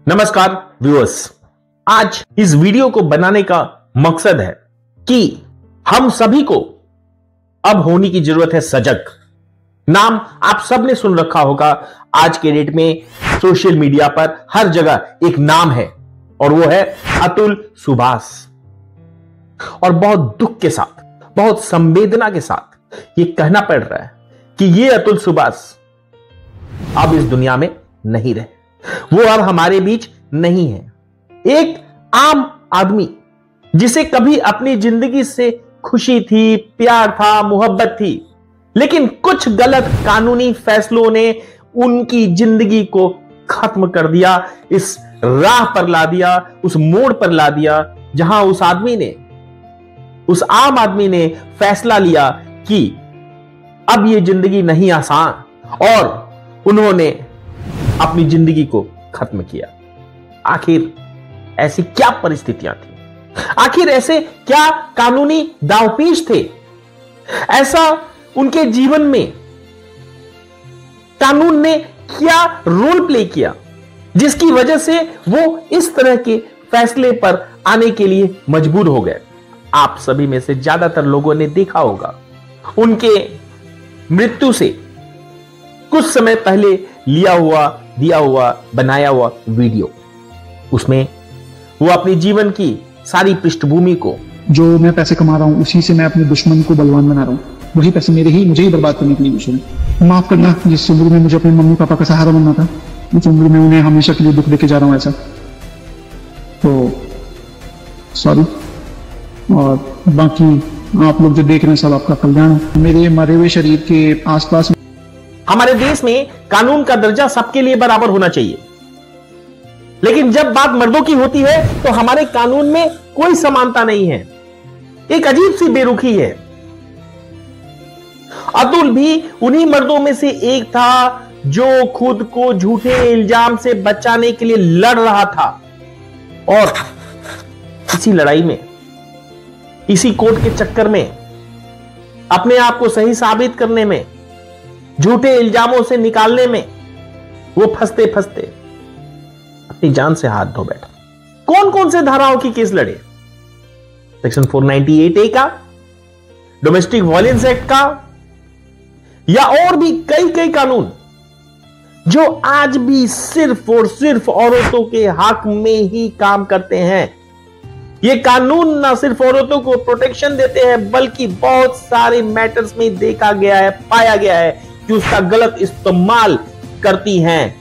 नमस्कार व्यूअर्स। आज इस वीडियो को बनाने का मकसद है कि हम सभी को अब होने की जरूरत है सजग। नाम आप सबने सुन रखा होगा। आज के डेट में सोशल मीडिया पर हर जगह एक नाम है और वो है अतुल सुभाष। और बहुत दुख के साथ, बहुत संवेदना के साथ ये कहना पड़ रहा है कि ये अतुल सुभाष अब इस दुनिया में नहीं रहे, वो अब हमारे बीच नहीं है। एक आम आदमी जिसे कभी अपनी जिंदगी से खुशी थी, प्यार था, मोहब्बत थी, लेकिन कुछ गलत कानूनी फैसलों ने उनकी जिंदगी को खत्म कर दिया, इस राह पर ला दिया, उस मोड़ पर ला दिया जहां उस आम आदमी ने फैसला लिया कि अब ये जिंदगी नहीं आसान, और उन्होंने अपनी जिंदगी को खत्म किया। आखिर ऐसी क्या परिस्थितियां थी? आखिर ऐसे क्या कानूनी दांवपेच थे? ऐसा उनके जीवन में कानून ने क्या रोल प्ले किया जिसकी वजह से वो इस तरह के फैसले पर आने के लिए मजबूर हो गए? आप सभी में से ज्यादातर लोगों ने देखा होगा उनके मृत्यु से कुछ समय पहले दिया हुआ बनाया हुआ वीडियो। उसमें वो अपने जीवन की सारी पृष्ठभूमि को, जो मैं पैसे कमा रहा हूं उसी से मैं अपने दुश्मन को बलवान बना रहा हूं, वही पैसे मुझे ही बर्बाद करने के लिए यूज है। माफ करना, जिस उम्र में मुझे अपने मम्मी पापा का सहारा बनना था, उस उम्र में उन्हें हमेशा के लिए दुख देके जा रहा हूं ऐसा, तो सॉरी। और बाकी आप लोग जो देख रहे हैं सब आपका कल्याण। मेरे मरे हुए शरीर के आसपास हमारे देश में कानून का दर्जा सबके लिए बराबर होना चाहिए, लेकिन जब बात मर्दों की होती है तो हमारे कानून में कोई समानता नहीं है। एक अजीब सी बेरुखी है। अतुल भी उन्हीं मर्दों में से एक था जो खुद को झूठे इल्जाम से बचाने के लिए लड़ रहा था, और इसी लड़ाई में, इसी कोर्ट के चक्कर में, अपने आप को सही साबित करने में, झूठे इल्जामों से निकालने में वो फंसते फंसते अपनी जान से हाथ धो बैठा। कौन कौन से धाराओं की केस लड़े? सेक्शन 498A का, डोमेस्टिक वायलेंस एक्ट का, या और भी कई कई कानून जो आज भी सिर्फ और सिर्फ औरतों के हक में ही काम करते हैं। ये कानून ना सिर्फ औरतों को प्रोटेक्शन देते हैं, बल्कि बहुत सारे मैटर्स में देखा गया है, पाया गया है कि उसका गलत इस्तेमाल करती हैं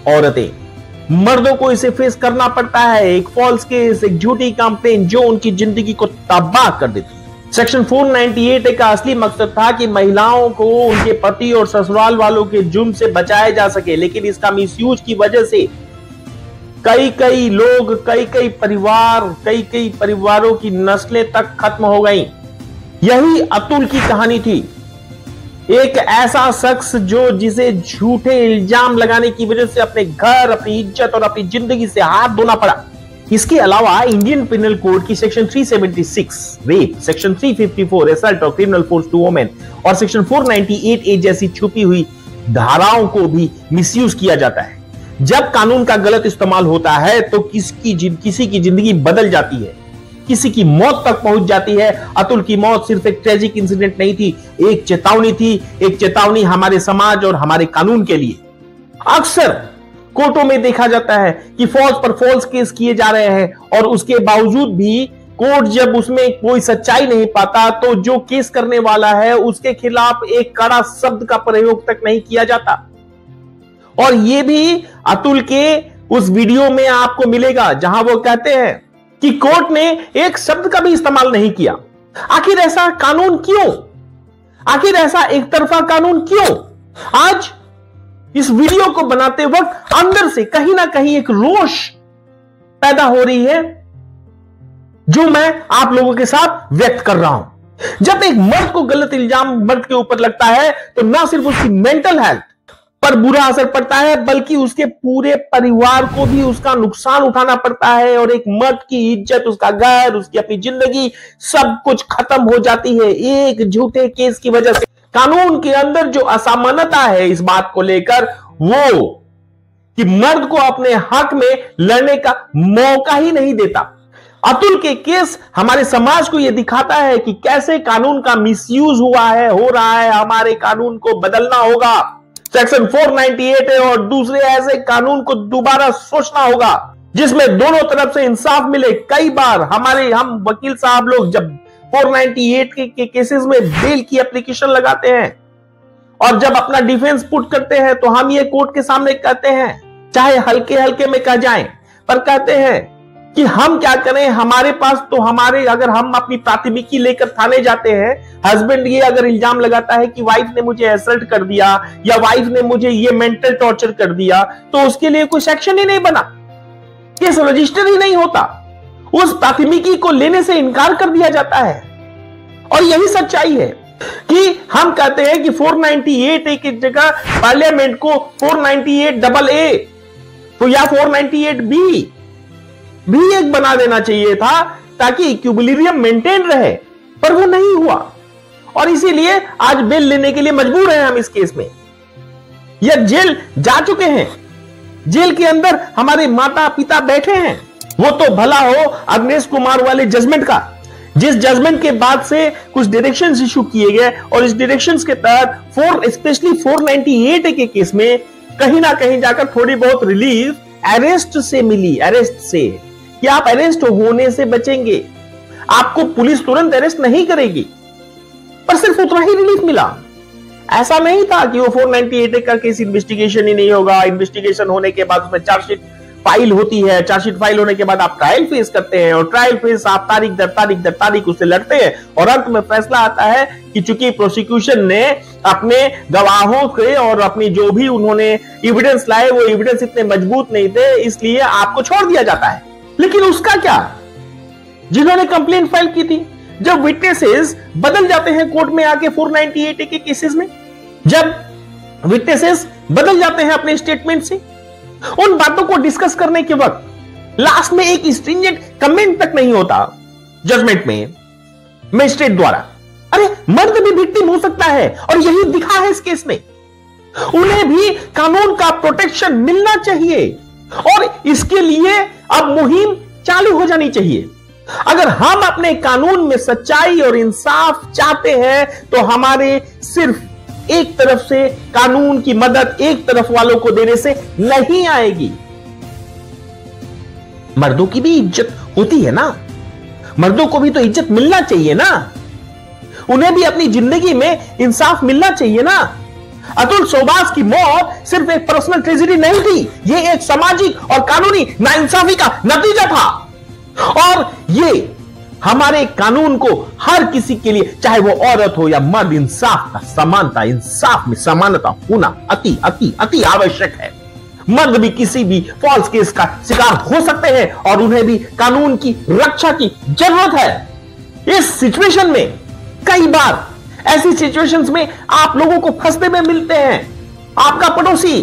औरतें। मर्दों को इसे फेस करना पड़ता है, एक फॉल्स केस, एक झूठी कंप्लेंट जो उनकी जिंदगी को तबाह कर देती है। सेक्शन 498 का असली मकसद था कि महिलाओं को उनके पति और ससुराल वालों के जुर्म से बचाया जा सके, लेकिन इसका मिसयूज की वजह से कई लोग, कई परिवारों की नस्लें तक खत्म हो गई। यही अतुल की कहानी थी। एक ऐसा शख्स जिसे झूठे इल्जाम लगाने की वजह से अपने घर, अपनी इज्जत और अपनी जिंदगी से हाथ धोना पड़ा। इसके अलावा इंडियन पिनल कोड की सेक्शन 376 रेप, सेक्शन 354 असल्ट और क्रिमिनल फोर्स टू वुमेन और सेक्शन 498A जैसी छुपी हुई धाराओं को भी मिसयूज किया जाता है। जब कानून का गलत इस्तेमाल होता है तो किसी की जिंदगी बदल जाती है, किसी की मौत तक पहुंच जाती है। अतुल की मौत सिर्फ एक ट्रेजिक इंसिडेंट नहीं थी, एक चेतावनी थी, एक चेतावनी हमारे समाज और हमारे कानून के लिए। अक्सर कोर्टों में देखा जाता है कि फॉल्स पर फॉल्स केस किए जा रहे हैं, और उसके बावजूद भी कोर्ट जब उसमें कोई सच्चाई नहीं पाता तो जो केस करने वाला है उसके खिलाफ एक कड़ा शब्द का प्रयोग तक नहीं किया जाता। और यह भी अतुल के उस वीडियो में आपको मिलेगा जहां वो कहते हैं कि कोर्ट ने एक शब्द का भी इस्तेमाल नहीं किया। आखिर ऐसा कानून क्यों? आखिर ऐसा एक तरफा कानून क्यों? आज इस वीडियो को बनाते वक्त अंदर से कहीं ना कहीं एक रोष पैदा हो रही है, जो मैं आप लोगों के साथ व्यक्त कर रहा हूं। जब एक मर्द को गलत इल्जाम मर्द के ऊपर लगता है तो ना सिर्फ उसकी मेंटल हेल्थ पर बुरा असर पड़ता है, बल्कि उसके पूरे परिवार को भी उसका नुकसान उठाना पड़ता है, और एक मर्द की इज्जत, उसका घर, उसकी अपनी जिंदगी सब कुछ खत्म हो जाती है एक झूठे केस की वजह से। कानून के अंदर जो असामान्यता है इस बात को लेकर, वो कि मर्द को अपने हक में लड़ने का मौका ही नहीं देता। अतुल के केस हमारे समाज को यह दिखाता है कि कैसे कानून का मिसयूज हो रहा है। हमारे कानून को बदलना होगा। सेक्शन 498 है और दूसरे ऐसे कानून को दोबारा सोचना होगा जिसमें दोनों तरफ से इंसाफ मिले। कई बार हम वकील साहब लोग जब 498 के केसेस में बेल की एप्लीकेशन लगाते हैं और जब अपना डिफेंस पुट करते हैं तो हम ये कोर्ट के सामने कहते हैं, चाहे हल्के हल्के में कह जाएं, पर कहते हैं कि हम क्या करें। हमारे पास तो अगर हम अपनी प्राथमिकी लेकर थाने जाते हैं, हस्बैंड ये अगर इल्जाम लगाता है कि वाइफ ने मुझे असल्ट कर दिया या वाइफ ने मुझे ये मेंटल टॉर्चर कर दिया, तो उसके लिए कोई सेक्शन ही नहीं बना, केस रजिस्टर ही नहीं होता, उस प्राथमिकी को लेने से इनकार कर दिया जाता है। और यही सच्चाई है कि हम कहते हैं कि 498 की जगह पार्लियामेंट को 498AA तो या 498B भी एक बना देना चाहिए था ताकि इक्विलिब्रियम मेंटेन रहे, पर वो नहीं हुआ और इसीलिए आज बेल लेने के लिए मजबूर हैं हम इस केस में। या जेल जा चुके हैं, जेल के अंदर हमारे माता पिता बैठे हैं। वो तो भला हो अग्नेश कुमार वाले जजमेंट का, जिस जजमेंट के बाद से कुछ डायरेक्शंस इशू किए गए और इस डायरेक्शंस के तहत स्पेशली 498 के केस में कहीं ना कहीं जाकर थोड़ी बहुत रिलीफ अरेस्ट से मिली। अरेस्ट से कि आप अरेस्ट होने से बचेंगे, आपको पुलिस तुरंत अरेस्ट नहीं करेगी, पर सिर्फ उतना ही रिलीफ मिला। ऐसा नहीं था कि वो 498 का केस इन्वेस्टिगेशन ही नहीं होगा, इन्वेस्टिगेशन होने के बाद उसमें चार्जशीट फाइल होती है, चार्जशीट फाइल होने के बाद आप ट्रायल फेस करते हैं और ट्रायल फेस आप तारीख दर तारीख उससे लड़ते हैं और अंत में फैसला आता है कि चूंकि प्रोसिक्यूशन ने अपने गवाहों के और अपनी जो भी उन्होंने एविडेंस लाए वो एविडेंस इतने मजबूत नहीं थे, इसलिए आपको छोड़ दिया जाता है। लेकिन उसका क्या, जिन्होंने कंप्लेंट फाइल की थी, जब विटनेसेस बदल जाते हैं कोर्ट में आके 498 के केसेस में, जब विटनेसेस बदल जाते हैं अपने स्टेटमेंट से, उन बातों को डिस्कस करने के वक्त लास्ट में एक स्ट्रिंजेंट कमेंट तक नहीं होता जजमेंट में मजिस्ट्रेट द्वारा। अरे मर्द भी विक्टिम हो सकता है और यही दिखा है इस केस में। उन्हें भी कानून का प्रोटेक्शन मिलना चाहिए और इसके लिए अब मुहिम चालू हो जानी चाहिए। अगर हम अपने कानून में सच्चाई और इंसाफ चाहते हैं तो हमारे सिर्फ एक तरफ से कानून की मदद एक तरफ वालों को देने से नहीं आएगी। मर्दों की भी इज्जत होती है ना, मर्दों को भी तो इज्जत मिलना चाहिए ना, उन्हें भी अपनी जिंदगी में इंसाफ मिलना चाहिए ना। अतुल सोबास की मौत सिर्फ एक पर्सनल ट्रेजेडी नहीं थी, यह एक सामाजिक और कानूनी नाइंसाफी का नतीजा था और ये हमारे कानून को हर किसी के लिए, चाहे वो औरत हो या मर्द, इंसाफ का समानता, इंसाफ में समानता होना अति अति अति आवश्यक है। मर्द भी किसी भी फॉल्स केस का शिकार हो सकते हैं और उन्हें भी कानून की रक्षा की जरूरत है। इस सिचुएशन में कई बार ऐसी सिचुएशंस में आप लोगों को फंसते में मिलते हैं। आपका पड़ोसी,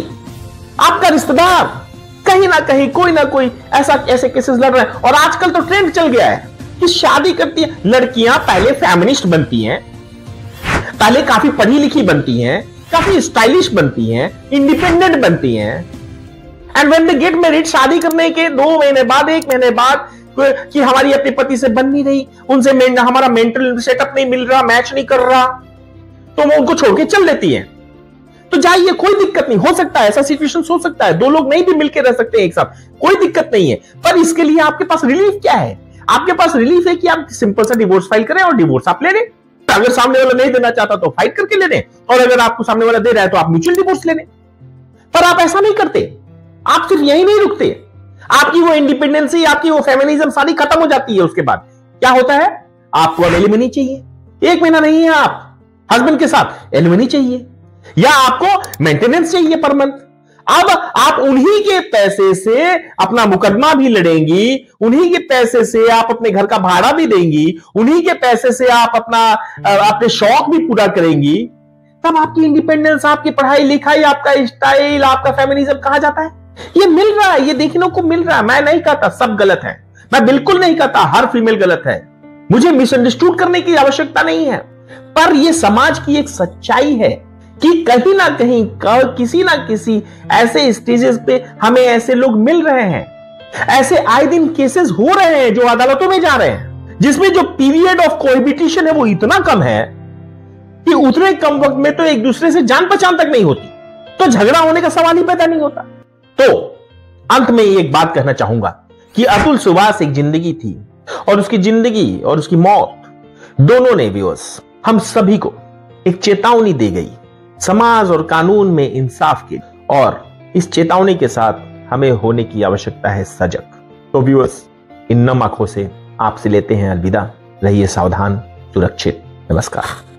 आपका रिश्तेदार कहीं ना कहीं कोई ना कोई ऐसे केसेस लड़ रहे हैं और आजकल तो ट्रेंड चल गया है कि शादी करती है लड़कियां, पहले फेमिनिस्ट बनती हैं, पहले काफी पढ़ी लिखी बनती हैं, काफी स्टाइलिश बनती हैं, इंडिपेंडेंट बनती हैं, and when they get married, शादी करने के 2 महीने बाद, 1 महीने बाद कि हमारी अपने पति से बन नहीं रही, उनसे हमारा मेंटल सेटअप नहीं मिल रहा, मैच नहीं कर रहा, तो वो उनको छोड़ के चल देती है। तो जाइए, कोई दिक्कत नहीं, हो सकता है ऐसा सिचुएशन हो सकता है, 2 लोग नहीं भी मिलकर रह सकते हैं एक साथ, कोई दिक्कत नहीं है। पर इसके लिए आपके पास रिलीफ क्या है? आपके पास रिलीफ है कि आप सिंपल सा डिवोर्स फाइल करें और डिवोर्स आप ले लें। अगर सामने वाला नहीं देना चाहता तो फाइट करके ले लें, और अगर आपको सामने वाला दे रहा है तो आप म्यूचुअल डिवोर्स ले लें। पर आप ऐसा नहीं करते, आप सिर्फ यही नहीं रुकते, आपकी वो इंडिपेंडेंसी, आपकी वो फेमिनिज्म सारी खत्म हो जाती है। उसके बाद क्या होता है? आपको अब एलिमनी चाहिए, 1 महीना नहीं है आप हस्बैंड के साथ, एलिमनी चाहिए, या आपको मेंटेनेंस चाहिए पर मंथ। अब आप उन्हीं के पैसे से अपना मुकदमा भी लड़ेंगी, उन्हीं के पैसे से आप अपने घर का भाड़ा भी देंगी, उन्हीं के पैसे से आप अपने शौक भी पूरा करेंगी। तब आपकी इंडिपेंडेंस, आपकी पढ़ाई लिखाई, आपका स्टाइल, आपका फेमिनिज्म कहां जाता है? ये मिल रहा है, ये देखने को मिल रहा है। मैं नहीं कहता सब गलत है, मैं बिल्कुल नहीं कहता हर फीमेल गलत है, मुझे मिसअंडरस्टूड करने की आवश्यकता नहीं है, पर यह समाज की एक सच्चाई है कि कहीं ना कहीं किसी ना किसी ऐसे स्टेजेस पे हमें ऐसे लोग मिल रहे हैं, ऐसे आए दिन केसेस हो रहे हैं जो अदालतों में जा रहे हैं, जिसमें जो पीरियड ऑफ कोहैबिटेशन है वो इतना कम है कि उतने कम वक्त में तो एक दूसरे से जान पहचान तक नहीं होती, तो झगड़ा होने का सवाल ही पैदा नहीं होता। तो अंत में एक बात कहना चाहूंगा कि अतुल सुभाष एक जिंदगी थी, और उसकी जिंदगी और उसकी मौत दोनों ने व्यूअर्स हम सभी को एक चेतावनी दी गई समाज और कानून में इंसाफ की, और इस चेतावनी के साथ हमें होने की आवश्यकता है सजग। तो व्यूअर्स, इन नम आंखों से आपसे लेते हैं अलविदा। रहिए सावधान, सुरक्षित। नमस्कार।